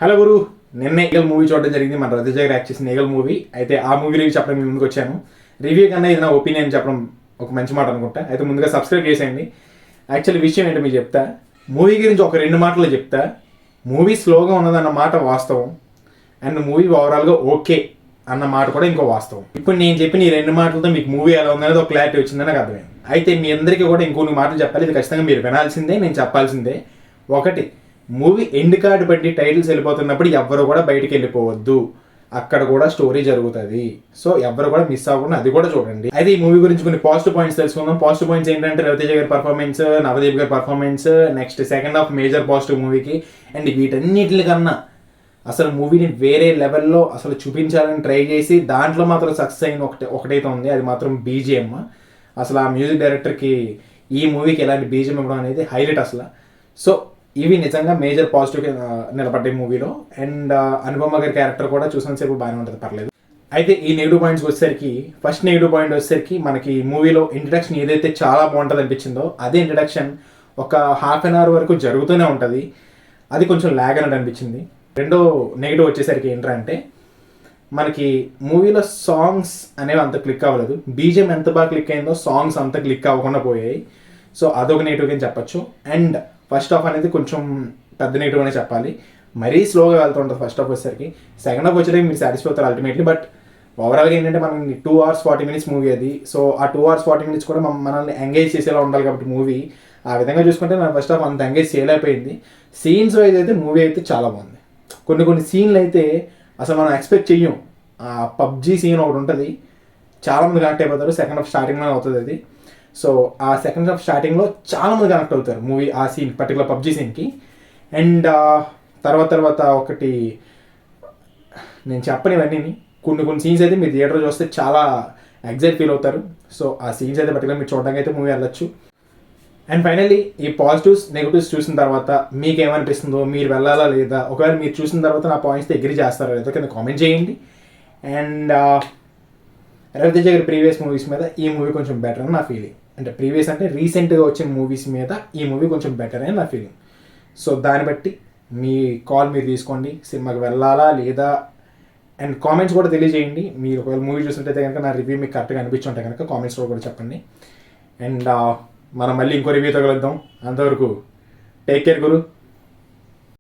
Hello గురు, నిన్న eagle movie చూడడం జరిగింది. మన రవితేజ గారు యాక్ట్ చేసిన ఈగల్ మూవీ. అయితే ఆ మూవీ రివ్యూ చెప్పడం మీ ముందుకు వచ్చాను. రివ్యూ కన్నా ఇది నా ఒపీనియన్ చెప్పడం ఒక మంచి మాట అనుకుంటా. అయితే ముందుగా సబ్స్క్రైబ్ చేసేయండి. యాక్చువల్లీ విషయం ఏంటో మీకు చెప్తా. మూవీ గురించి ఒక 2 మాటలు చెప్తా. మూవీ స్లోగా ఉన్నదన్న మాట వాస్తవం, అండ్ మూవీ ఓవరాల్గా ఓకే అన్న మాట కూడా ఇంకో వాస్తవం. ఇప్పుడు నేను చెప్పిన ఈ 2 మాటలతో మీకు మూవీ ఎలా ఉందనేది ఒక క్లారిటీ వచ్చిందని నాకు అర్థమైంది. అయితే మీ అందరికీ కూడా ఇంకొన్ని మాటలు చెప్పాలి. ఇది ఖచ్చితంగా మీరు వినాల్సిందే, నేను చెప్పాల్సిందే. ఒకటి, మూవీ ఎండ్ కార్డ్ బట్టి టైటిల్స్ వెళ్ళిపోతున్నప్పుడు ఎవ్వరు కూడా బయటికి వెళ్ళిపోవద్దు. అక్కడ కూడా స్టోరీ జరుగుతుంది. సో ఎవ్వరు కూడా మిస్ అవ్వకుండా అది కూడా చూడండి. అయితే ఈ మూవీ గురించి కొన్ని పాజిటివ్ పాయింట్స్ తెలుసుకుందాం. పాజిటివ్ పాయింట్స్ ఏంటంటే రవితేజ గారి పర్ఫార్మెన్స్, నవదీప్ గారి performance, next second half major positive మూవీకి. అండ్ వీటన్నిటికన్నా అసలు మూవీని వేరే లెవెల్లో అసలు చూపించాలని ట్రై చేసి దాంట్లో మాత్రం సక్సెస్ అయిన ఒకటైతే ఉంది, అది మాత్రం బీజిఎం. అసలు ఆ మ్యూజిక్ డైరెక్టర్కి ఈ మూవీకి ఎలాంటి బీజిఎం ఇవ్వడం అనేది హైలైట్ అసలు. సో ఇవి నిజంగా మేజర్ పాజిటివ్ నిలబడ్డాయి మూవీలో. అండ్ అనుపమ గారి క్యారెక్టర్ కూడా చూసినంతసేపు బాగానే ఉంటుంది, పర్లేదు. అయితే ఈ నెగిటివ్ పాయింట్స్ వచ్చేసరికి, ఫస్ట్ నెగిటివ్ పాయింట్ వచ్చేసరికి మనకి మూవీలో ఇంట్రడక్షన్ ఏదైతే చాలా బాగుంటుంది అనిపించిందో అదే ఇంట్రడక్షన్ ఒక హాఫ్ అన్ అవర్ వరకు జరుగుతూనే ఉంటుంది. అది కొంచెం ల్యాగ్ అన్నట్టు అనిపించింది. రెండో నెగిటివ్ వచ్చేసరికి ఏంటంటే మనకి మూవీలో సాంగ్స్ అనేవి అంత క్లిక్ అవ్వలేదు. బీజిఎం ఎంత బాగా క్లిక్ అయిందో సాంగ్స్ అంత క్లిక్ అవ్వకుండా పోయాయి. సో అదొక నెగిటివ్ అని చెప్పొచ్చు. అండ్ ఫస్ట్ హాఫ్ అనేది కొంచెం పెద్ద నెగిటివ్ అనే చెప్పాలి. మరీ స్లోగా వెళ్తుంటుంది ఫస్ట్ హాఫ్ వచ్చేసరికి. సెకండ్ హాఫ్ వచ్చేసరికి మీరు సాటిస్ఫై అవుతారు అల్టిమేట్లీ. బట్ ఓవరాల్గా ఏంటంటే మనకి 2 hours 40 minutes మూవీ అది. సో ఆ 2 hours 40 minutes కూడా మనల్ని ఎంగేజ్ చేసేలా ఉండాలి కాబట్టి మూవీ ఆ విధంగా చూసుకుంటే నా ఫస్ట్ హాఫ్ అంత ఎంగేజ్ చేయలేకపోయింది. సీన్స్ వైజ్ అయితే మూవీ అయితే చాలా బాగుంది. కొన్ని సీన్లు అయితే అసలు మనం ఎక్స్పెక్ట్ చెయ్యం. పబ్జీ సీన్ ఒకటి ఉంటుంది, చాలామంది కనెక్ట్ అయిపోతారు. సెకండ్ హాఫ్ స్టార్టింగ్లో అవుతుంది అది. సో ఆ సెకండ్ హాఫ్ స్టార్టింగ్లో చాలామంది కనెక్ట్ అవుతారు మూవీ ఆ సీన్, పర్టికులర్ పబ్జీ సీన్కి. అండ్ తర్వాత ఒకటి నేను చెప్పనివన్నీ కొన్ని సీన్స్ అయితే మీరు థియేటర్లో చూస్తే చాలా ఎగ్జైట్ ఫీల్ అవుతారు. సో ఆ సీన్స్ అయితే పర్టికులర్ మీరు చూడడానికి అయితే మూవీ వెళ్ళొచ్చు. అండ్ ఫైనల్లీ ఈ పాజిటివ్స్ నెగిటివ్స్ చూసిన తర్వాత మీకు ఏమనిపిస్తుందో, మీరు వెళ్ళాలా లేదా, ఒకవేళ మీరు చూసిన తర్వాత నా పాయింట్స్తో అగ్రీ చేస్తారా లేదో కింద కామెంట్ చేయండి. అండ్ రవితేజ గారి ప్రీవియస్ మూవీస్ మీద ఈ మూవీ కొంచెం బెటర్ అని నా ఫీలింగ్. అంటే ప్రీవియస్ అంటే రీసెంట్గా వచ్చిన మూవీస్ మీద ఈ మూవీ కొంచెం బెటర్ అని నా ఫీలింగ్. సో దాన్ని బట్టి మీ కాల్ మీరు తీసుకోండి, సినిమాకి వెళ్ళాలా లేదా. అండ్ కామెంట్స్ కూడా తెలియజేయండి. మీరు ఒకవేళ మూవీ చూస్తుంటే కనుక నా రివ్యూ మీకు కరెక్ట్గా అనిపించుంటే కనుక కామెంట్స్లో కూడా చెప్పండి. అండ్ మనం మళ్ళీ ఇంకో రివ్యూతో కలుద్దాం. అంతవరకు టేక్ కేర్ గురు.